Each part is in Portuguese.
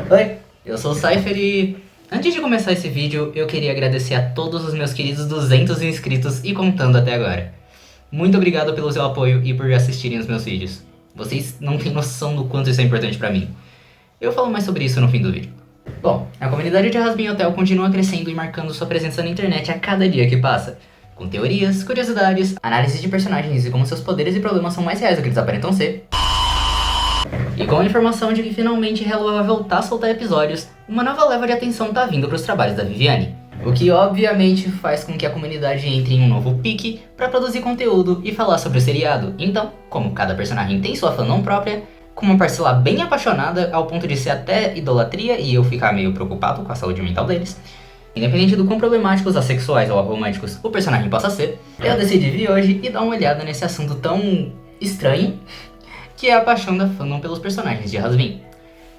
Oi, eu sou o Cypher e antes de começar esse vídeo eu queria agradecer a todos os meus queridos 200 inscritos e contando até agora. Muito obrigado pelo seu apoio e por assistirem os meus vídeos. Vocês não têm noção do quanto isso é importante pra mim. Eu falo mais sobre isso no fim do vídeo. Bom, a comunidade de Rasbin Hotel continua crescendo e marcando sua presença na internet a cada dia que passa. Com teorias, curiosidades, análises de personagens e como seus poderes e problemas são mais reais do que eles aparentam ser. E com a informação de que finalmente Hello vai voltar a soltar episódios, uma nova leva de atenção tá vindo pros trabalhos da Viviane. O que obviamente faz com que a comunidade entre em um novo pique pra produzir conteúdo e falar sobre o seriado. Então, como cada personagem tem sua fandom própria, com uma parcela bem apaixonada ao ponto de ser até idolatria e eu ficar meio preocupado com a saúde mental deles, independente do quão problemáticos, assexuais ou românticos o personagem possa ser, eu decidi vir hoje e dar uma olhada nesse assunto tão estranho que é a paixão da fandom pelos personagens de Rasbin.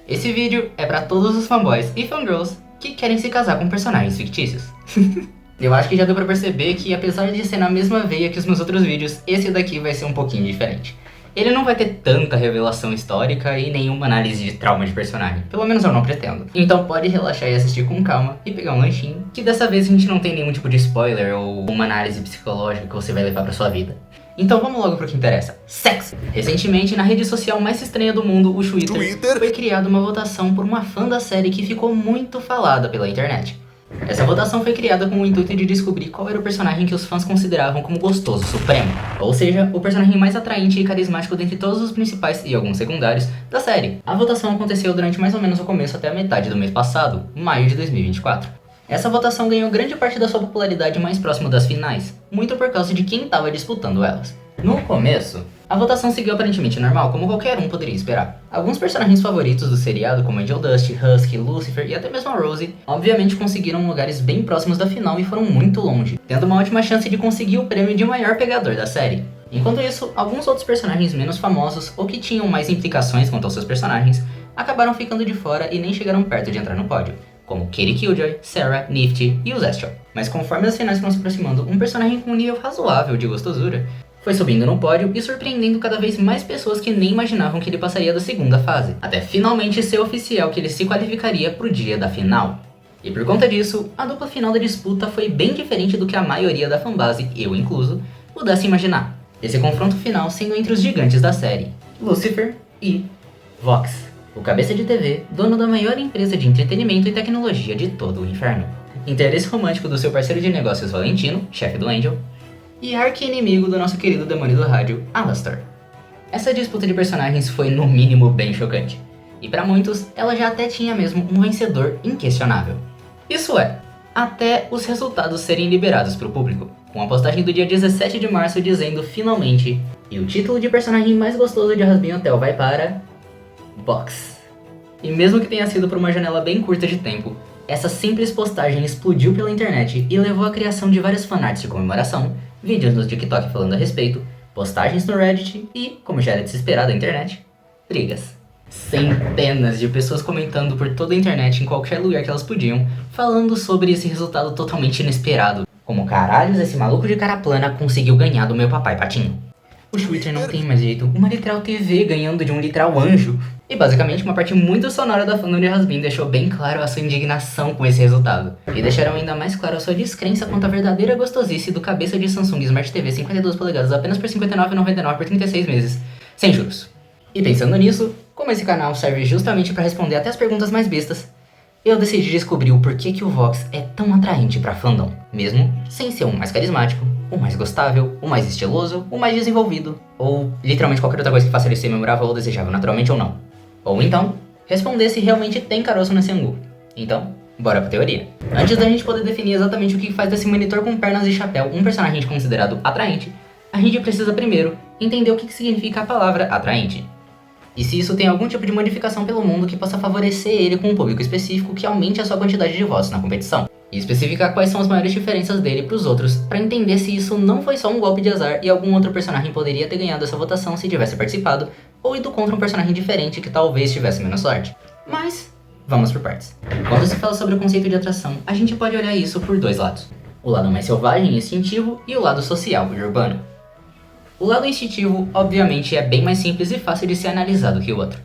Esse vídeo é pra todos os fanboys e fangirls que querem se casar com personagens fictícios. Eu acho que já deu pra perceber que, apesar de ser na mesma veia que os meus outros vídeos, esse daqui vai ser um pouquinho diferente. Ele não vai ter tanta revelação histórica e nenhuma análise de trauma de personagem, pelo menos eu não pretendo. Então pode relaxar e assistir com calma e pegar um lanchinho, que dessa vez a gente não tem nenhum tipo de spoiler ou uma análise psicológica que você vai levar pra sua vida. Então vamos logo pro que interessa, sexo! Recentemente, na rede social mais estranha do mundo, o Twitter, foi criada uma votação por uma fã da série que ficou muito falada pela internet. Essa votação foi criada com o intuito de descobrir qual era o personagem que os fãs consideravam como gostoso supremo, ou seja, o personagem mais atraente e carismático dentre todos os principais e alguns secundários da série. A votação aconteceu durante mais ou menos o começo até a metade do mês passado, maio de 2024. Essa votação ganhou grande parte da sua popularidade mais próximo das finais, muito por causa de quem estava disputando elas. No começo, a votação seguiu aparentemente normal, como qualquer um poderia esperar. Alguns personagens favoritos do seriado, como Angel Dust, Husky, Lucifer e até mesmo a Rosie, obviamente conseguiram lugares bem próximos da final e foram muito longe, tendo uma ótima chance de conseguir o prêmio de maior pegador da série. Enquanto isso, alguns outros personagens menos famosos ou que tinham mais implicações quanto aos seus personagens, acabaram ficando de fora e nem chegaram perto de entrar no pódio, como Katie Killjoy, Sarah, Nifty e o Zestial. Mas conforme as finais foram se aproximando, um personagem com um nível razoável de gostosura foi subindo no pódio e surpreendendo cada vez mais pessoas que nem imaginavam que ele passaria da segunda fase, até finalmente ser oficial que ele se qualificaria pro dia da final. E por conta disso, a dupla final da disputa foi bem diferente do que a maioria da fanbase, eu incluso, pudesse imaginar. Esse confronto final sendo entre os gigantes da série, Lucifer e Vox, o cabeça de TV, dono da maior empresa de entretenimento e tecnologia de todo o inferno. Interesse romântico do seu parceiro de negócios Valentino, chefe do Angel, e arqui-inimigo do nosso querido demônio do rádio, Alastor. Essa disputa de personagens foi no mínimo bem chocante, e para muitos, ela já até tinha mesmo um vencedor inquestionável. Isso é, até os resultados serem liberados para o público, com a postagem do dia 17 de março dizendo finalmente, e o título de personagem mais gostoso de Rasbin Hotel vai para Vox. E mesmo que tenha sido por uma janela bem curta de tempo, essa simples postagem explodiu pela internet e levou à criação de várias fanarts de comemoração, vídeos no TikTok falando a respeito, postagens no Reddit e, como já era de se esperar da internet, brigas. Centenas de pessoas comentando por toda a internet em qualquer lugar que elas podiam, falando sobre esse resultado totalmente inesperado. Como caralhos esse maluco de cara plana conseguiu ganhar do meu papai patinho. O Twitter não tem mais jeito, uma literal TV ganhando de um literal anjo. E basicamente uma parte muito sonora da fandom de Rasbin deixou bem claro a sua indignação com esse resultado. E deixaram ainda mais claro a sua descrença quanto à verdadeira gostosice do cabeça de Samsung Smart TV 52 polegadas apenas por R$ 59,99 por 36 meses, sem juros. E pensando nisso, como esse canal serve justamente para responder até as perguntas mais bestas, eu decidi descobrir o porquê que o Vox é tão atraente pra fandom, mesmo sem ser o mais carismático, o mais gostável, o mais estiloso, o mais desenvolvido, ou literalmente qualquer outra coisa que faça ele ser memorável ou desejável naturalmente ou não. Ou então, responder se realmente tem caroço nesse angu. Então, bora pra teoria. Antes da gente poder definir exatamente o que faz desse monitor com pernas e chapéu um personagem considerado atraente, a gente precisa primeiro entender o que significa a palavra atraente. E se isso tem algum tipo de modificação pelo mundo que possa favorecer ele com um público específico que aumente a sua quantidade de votos na competição. E especificar quais são as maiores diferenças dele pros outros, para entender se isso não foi só um golpe de azar e algum outro personagem poderia ter ganhado essa votação se tivesse participado, ou ido contra um personagem diferente que talvez tivesse menos sorte. Mas, vamos por partes. Quando se fala sobre o conceito de atração, a gente pode olhar isso por dois lados. O lado mais selvagem e instintivo e o lado social e urbano. O lado instintivo, obviamente, é bem mais simples e fácil de ser analisado que o outro.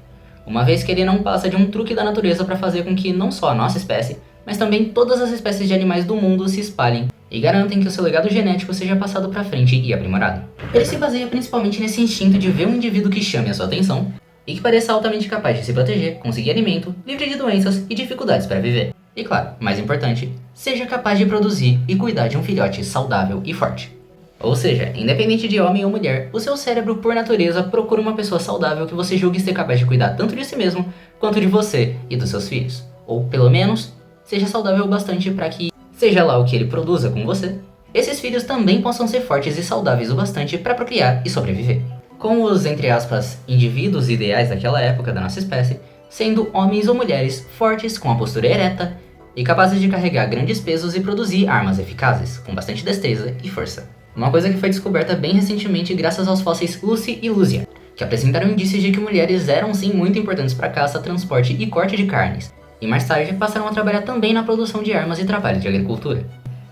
uma vez que ele não passa de um truque da natureza para fazer com que não só a nossa espécie, mas também todas as espécies de animais do mundo se espalhem e garantem que o seu legado genético seja passado para frente e aprimorado. Ele se baseia principalmente nesse instinto de ver um indivíduo que chame a sua atenção e que pareça altamente capaz de se proteger, conseguir alimento, livre de doenças e dificuldades para viver. E claro, mais importante, seja capaz de produzir e cuidar de um filhote saudável e forte. Ou seja, independente de homem ou mulher, o seu cérebro por natureza procura uma pessoa saudável que você julgue ser capaz de cuidar tanto de si mesmo quanto de você e dos seus filhos. Ou pelo menos, seja saudável o bastante para que, seja lá o que ele produza com você, esses filhos também possam ser fortes e saudáveis o bastante para procriar e sobreviver. Com os, entre aspas, indivíduos ideais daquela época da nossa espécie, sendo homens ou mulheres fortes com a postura ereta e capazes de carregar grandes pesos e produzir armas eficazes, com bastante destreza e força. Uma coisa que foi descoberta bem recentemente graças aos fósseis Lucy e Luzia, que apresentaram indícios de que mulheres eram sim muito importantes para caça, transporte e corte de carnes, e mais tarde passaram a trabalhar também na produção de armas e trabalho de agricultura,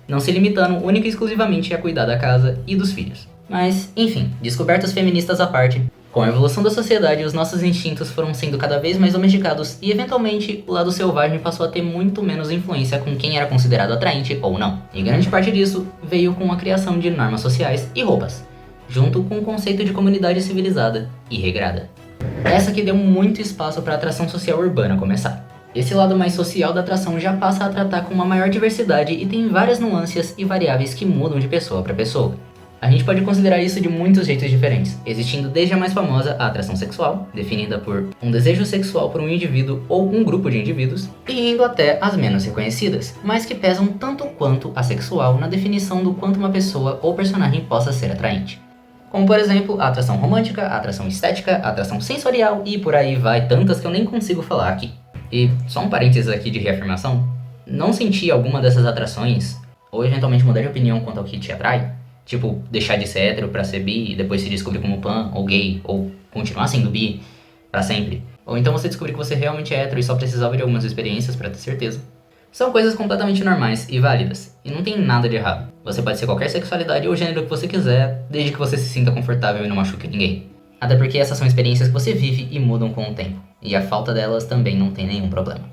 não se limitando única e exclusivamente a cuidar da casa e dos filhos. Mas, enfim, descobertas feministas à parte, com a evolução da sociedade, os nossos instintos foram sendo cada vez mais domesticados e, eventualmente, o lado selvagem passou a ter muito menos influência com quem era considerado atraente ou não. E grande parte disso veio com a criação de normas sociais e roupas, junto com o conceito de comunidade civilizada e regrada. Essa que deu muito espaço para a atração social urbana começar. Esse lado mais social da atração já passa a tratar com uma maior diversidade e tem várias nuances e variáveis que mudam de pessoa para pessoa. A gente pode considerar isso de muitos jeitos diferentes, existindo desde a mais famosa, a atração sexual, definida por um desejo sexual por um indivíduo ou um grupo de indivíduos, e indo até as menos reconhecidas, mas que pesam tanto quanto a sexual na definição do quanto uma pessoa ou personagem possa ser atraente. Como por exemplo, a atração romântica, a atração estética, a atração sensorial e por aí vai, tantas que eu nem consigo falar aqui. E só um parênteses aqui de reafirmação, não sentir alguma dessas atrações, ou eventualmente mudar de opinião quanto ao que te atrai, tipo, deixar de ser hétero pra ser bi e depois se descobrir como pan ou gay, ou continuar sendo bi pra sempre. Ou então você descobrir que você realmente é hétero e só precisava de algumas experiências pra ter certeza. São coisas completamente normais e válidas, e não tem nada de errado. Você pode ser qualquer sexualidade ou gênero que você quiser, desde que você se sinta confortável e não machuque ninguém. Até porque essas são experiências que você vive e mudam com o tempo, e a falta delas também não tem nenhum problema.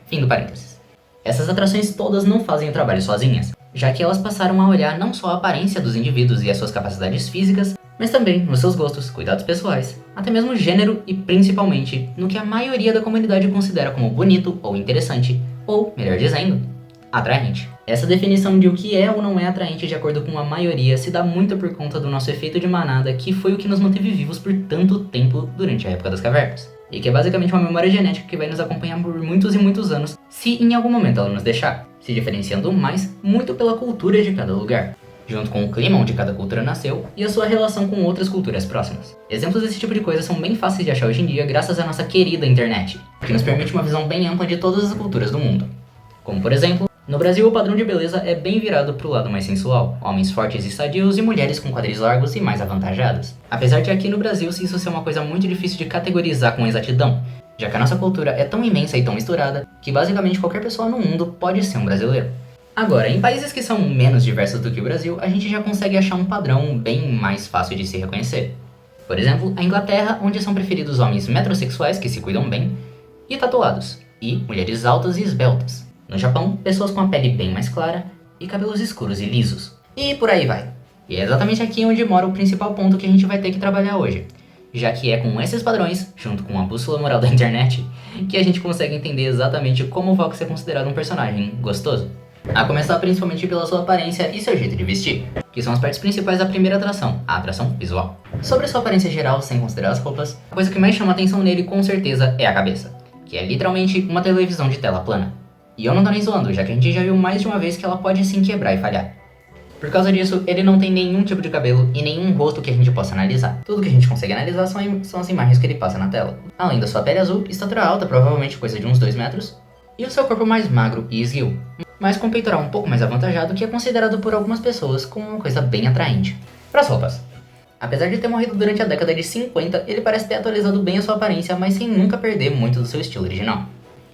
Fim do parênteses. Essas atrações todas não fazem o trabalho sozinhas, já que elas passaram a olhar não só a aparência dos indivíduos e as suas capacidades físicas, mas também nos seus gostos, cuidados pessoais, até mesmo gênero e principalmente no que a maioria da comunidade considera como bonito ou interessante, ou, melhor dizendo, atraente. Essa definição de o que é ou não é atraente de acordo com a maioria se dá muito por conta do nosso efeito de manada, que foi o que nos manteve vivos por tanto tempo durante a época das cavernas. E que é basicamente uma memória genética que vai nos acompanhar por muitos e muitos anos, se em algum momento ela nos deixar, se diferenciando mais muito pela cultura de cada lugar, junto com o clima onde cada cultura nasceu e a sua relação com outras culturas próximas. Exemplos desse tipo de coisa são bem fáceis de achar hoje em dia graças à nossa querida internet, que nos permite uma visão bem ampla de todas as culturas do mundo. Como por exemplo, no Brasil o padrão de beleza é bem virado pro lado mais sensual, homens fortes e sadios e mulheres com quadris largos e mais avantajadas. Apesar de aqui no Brasil isso ser uma coisa muito difícil de categorizar com exatidão, já que a nossa cultura é tão imensa e tão misturada que basicamente qualquer pessoa no mundo pode ser um brasileiro. Agora, em países que são menos diversos do que o Brasil, a gente já consegue achar um padrão bem mais fácil de se reconhecer. Por exemplo, a Inglaterra, onde são preferidos homens metrosexuais que se cuidam bem e tatuados, e mulheres altas e esbeltas. No Japão, pessoas com a pele bem mais clara e cabelos escuros e lisos. E por aí vai. E é exatamente aqui onde mora o principal ponto que a gente vai ter que trabalhar hoje, já que é com esses padrões, junto com a bússola moral da internet, que a gente consegue entender exatamente como o Vox é considerado um personagem gostoso. A começar principalmente pela sua aparência e seu jeito de vestir, que são as partes principais da primeira atração, a atração visual. Sobre sua aparência geral, sem considerar as roupas, a coisa que mais chama atenção nele com certeza é a cabeça, que é literalmente uma televisão de tela plana. E eu não tô nem zoando, já que a gente já viu mais de uma vez que ela pode sim quebrar e falhar. Por causa disso, ele não tem nenhum tipo de cabelo e nenhum rosto que a gente possa analisar. Tudo que a gente consegue analisar são as imagens que ele passa na tela. Além da sua pele azul, estatura alta, provavelmente coisa de uns 2 metros, e o seu corpo mais magro e esguio, mas com peitoral um pouco mais avantajado, que é considerado por algumas pessoas como uma coisa bem atraente. Para as roupas. Apesar de ter morrido durante a década de 50, ele parece ter atualizado bem a sua aparência, mas sem nunca perder muito do seu estilo original.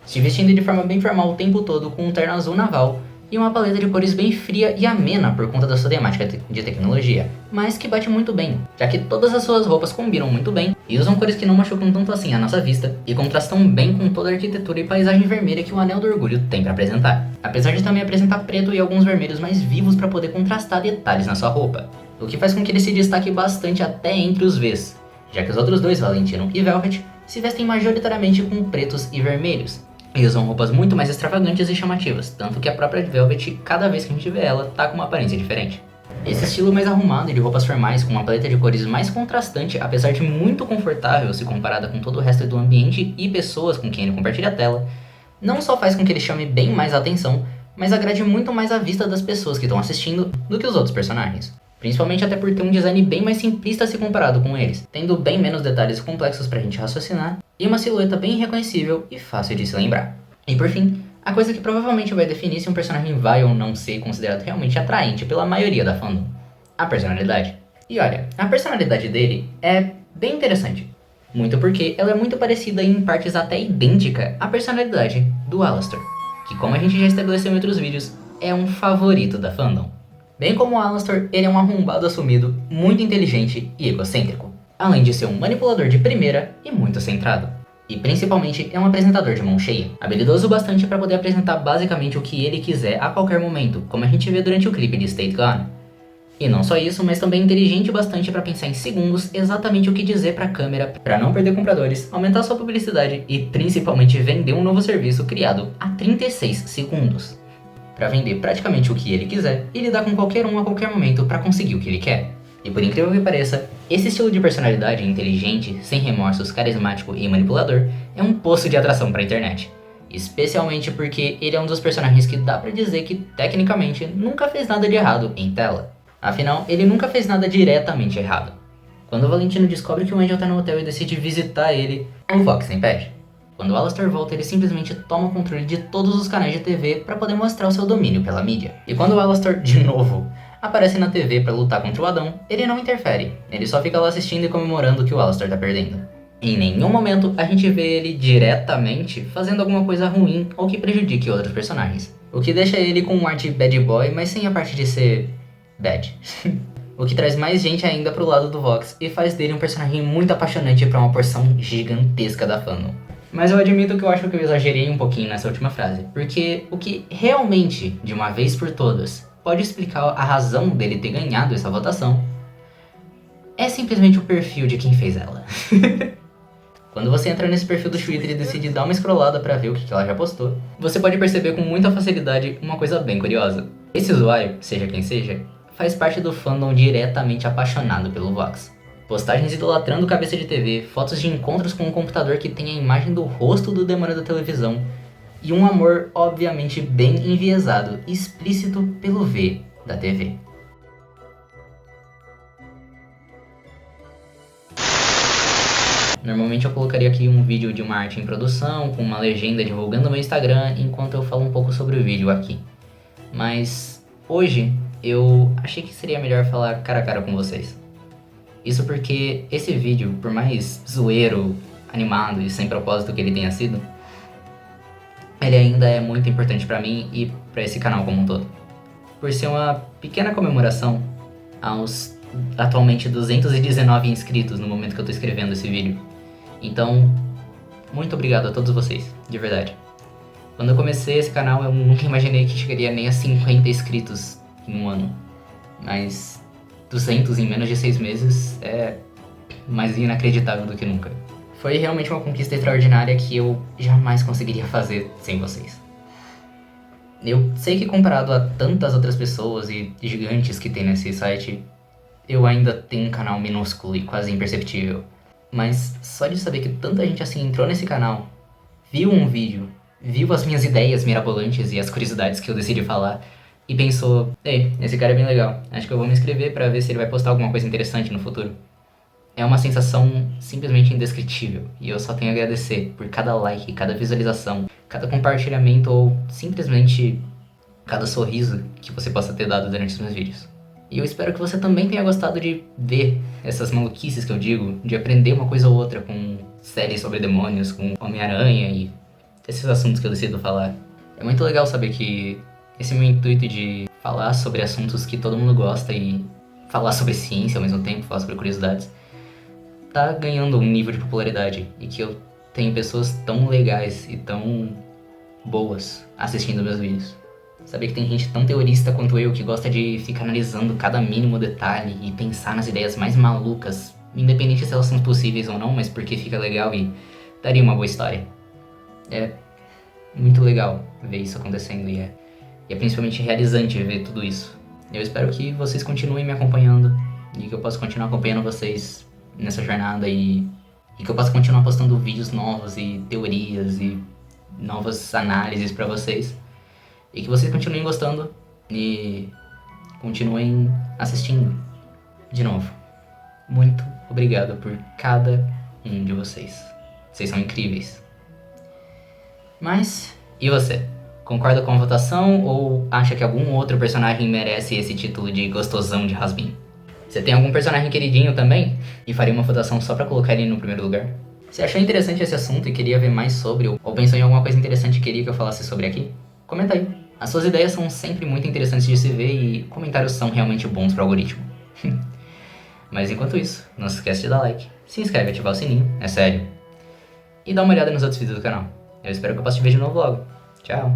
Se vestindo de forma bem formal o tempo todo com um terno azul naval e uma paleta de cores bem fria e amena por conta da sua temática de tecnologia, mas que bate muito bem, já que todas as suas roupas combinam muito bem e usam cores que não machucam tanto assim a nossa vista e contrastam bem com toda a arquitetura e paisagem vermelha que o Anel do Orgulho tem para apresentar. Apesar de também apresentar preto e alguns vermelhos mais vivos para poder contrastar detalhes na sua roupa, o que faz com que ele se destaque bastante até entre os Vs, já que os outros dois, Valentino e Velvet, se vestem majoritariamente com pretos e vermelhos, e usam roupas muito mais extravagantes e chamativas, tanto que a própria Velvet, cada vez que a gente vê ela, tá com uma aparência diferente. Esse estilo mais arrumado e de roupas formais com uma paleta de cores mais contrastante, apesar de muito confortável se comparada com todo o resto do ambiente e pessoas com quem ele compartilha a tela, não só faz com que ele chame bem mais a atenção, mas agrade muito mais a vista das pessoas que estão assistindo do que os outros personagens. Principalmente até por ter um design bem mais simplista se comparado com eles, tendo bem menos detalhes complexos pra gente raciocinar, e uma silhueta bem reconhecível e fácil de se lembrar. E por fim, a coisa que provavelmente vai definir se um personagem vai ou não ser considerado realmente atraente pela maioria da fandom: a personalidade. E olha, a personalidade dele é bem interessante, muito porque ela é muito parecida e em partes até idêntica à personalidade do Alastor, que, como a gente já estabeleceu em outros vídeos, é um favorito da fandom. Bem como o Alastor, ele é um arrombado assumido, muito inteligente e egocêntrico, além de ser um manipulador de primeira e muito centrado. E principalmente é um apresentador de mão cheia, habilidoso bastante para poder apresentar basicamente o que ele quiser a qualquer momento, como a gente vê durante o clipe de State Gone. E não só isso, mas também inteligente bastante para pensar em segundos exatamente o que dizer para a câmera para não perder compradores, aumentar sua publicidade e principalmente vender um novo serviço criado a 36 segundos. Para vender praticamente o que ele quiser e lidar com qualquer um a qualquer momento para conseguir o que ele quer. E por incrível que pareça, esse estilo de personalidade inteligente, sem remorsos, carismático e manipulador é um poço de atração para a internet. Especialmente porque ele é um dos personagens que dá pra dizer que, tecnicamente, nunca fez nada de errado em tela. Afinal, ele nunca fez nada diretamente errado. Quando o Valentino descobre que o Angel tá no hotel e decide visitar ele, o Fox impede. Quando o Alastor volta, ele simplesmente toma o controle de todos os canais de TV para poder mostrar o seu domínio pela mídia. E quando o Alastor, de novo, aparece na TV para lutar contra o Adão, ele não interfere, ele só fica lá assistindo e comemorando que o Alastor tá perdendo. Em nenhum momento a gente vê ele diretamente fazendo alguma coisa ruim ou que prejudique outros personagens. O que deixa ele com um ar de bad boy, mas sem a parte de ser bad. O que traz mais gente ainda pro lado do Vox e faz dele um personagem muito apaixonante para uma porção gigantesca da fandom. Mas eu admito que eu acho que eu exagerei um pouquinho nessa última frase, porque o que realmente, de uma vez por todas, pode explicar a razão dele ter ganhado essa votação é simplesmente o perfil de quem fez ela. Quando você entra nesse perfil do Twitter e decide dar uma scrollada pra ver o que ela já postou, você pode perceber com muita facilidade uma coisa bem curiosa. Esse usuário, seja quem seja, faz parte do fandom diretamente apaixonado pelo Vox. Postagens idolatrando cabeça de TV, fotos de encontros com um computador que tem a imagem do rosto do demônio da televisão, e um amor obviamente bem enviesado e explícito pelo V da TV. Normalmente eu colocaria aqui um vídeo de uma arte em produção, com uma legenda divulgando meu Instagram, enquanto eu falo um pouco sobre o vídeo aqui. Mas hoje eu achei que seria melhor falar cara a cara com vocês. Isso porque esse vídeo, por mais zoeiro, animado e sem propósito que ele tenha sido, ele ainda é muito importante pra mim e pra esse canal como um todo. Por ser uma pequena comemoração aos atualmente 219 inscritos no momento que eu tô escrevendo esse vídeo. Então, muito obrigado a todos vocês, de verdade. Quando eu comecei esse canal, eu nunca imaginei que chegaria nem a 50 inscritos em um ano. Mas 200 em menos de 6 meses é mais inacreditável do que nunca. Foi realmente uma conquista extraordinária que eu jamais conseguiria fazer sem vocês. Eu sei que comparado a tantas outras pessoas e gigantes que tem nesse site, eu ainda tenho um canal minúsculo e quase imperceptível. Mas só de saber que tanta gente assim entrou nesse canal, viu um vídeo, viu as minhas ideias mirabolantes e as curiosidades que eu decidi falar, e pensou, ei, esse cara é bem legal, acho que eu vou me inscrever pra ver se ele vai postar alguma coisa interessante no futuro. É uma sensação simplesmente indescritível, e eu só tenho a agradecer por cada like, cada visualização, cada compartilhamento ou simplesmente cada sorriso que você possa ter dado durante os meus vídeos. E eu espero que você também tenha gostado de ver essas maluquices que eu digo, de aprender uma coisa ou outra com séries sobre demônios, com Homem-Aranha e esses assuntos que eu decido falar. É muito legal saber que esse meu intuito de falar sobre assuntos que todo mundo gosta e falar sobre ciência ao mesmo tempo, falar sobre curiosidades, tá ganhando um nível de popularidade e que eu tenho pessoas tão legais e tão boas assistindo meus vídeos. Saber que tem gente tão teorista quanto eu que gosta de ficar analisando cada mínimo detalhe e pensar nas ideias mais malucas, independente se elas são possíveis ou não, mas porque fica legal e daria uma boa história. É muito legal ver isso acontecendo e é principalmente realizante ver tudo isso. Eu espero que vocês continuem me acompanhando e que eu possa continuar acompanhando vocês nessa jornada e que eu possa continuar postando vídeos novos e teorias e novas análises pra vocês. E que vocês continuem gostando e continuem assistindo. De novo, muito obrigado por cada um de vocês. Vocês são incríveis. Mas, e você? Concorda com a votação ou acha que algum outro personagem merece esse título de gostosão de Rasbin? Você tem algum personagem queridinho também? E faria uma votação só pra colocar ele no primeiro lugar? Se achou interessante esse assunto e queria ver mais sobre, ou pensou em alguma coisa interessante e queria que eu falasse sobre aqui? Comenta aí. As suas ideias são sempre muito interessantes de se ver e comentários são realmente bons pro algoritmo. Mas enquanto isso, não se esquece de dar like, se inscreve e ativar o sininho, é sério. E dá uma olhada nos outros vídeos do canal. Eu espero que eu possa te ver de novo logo. Tchau!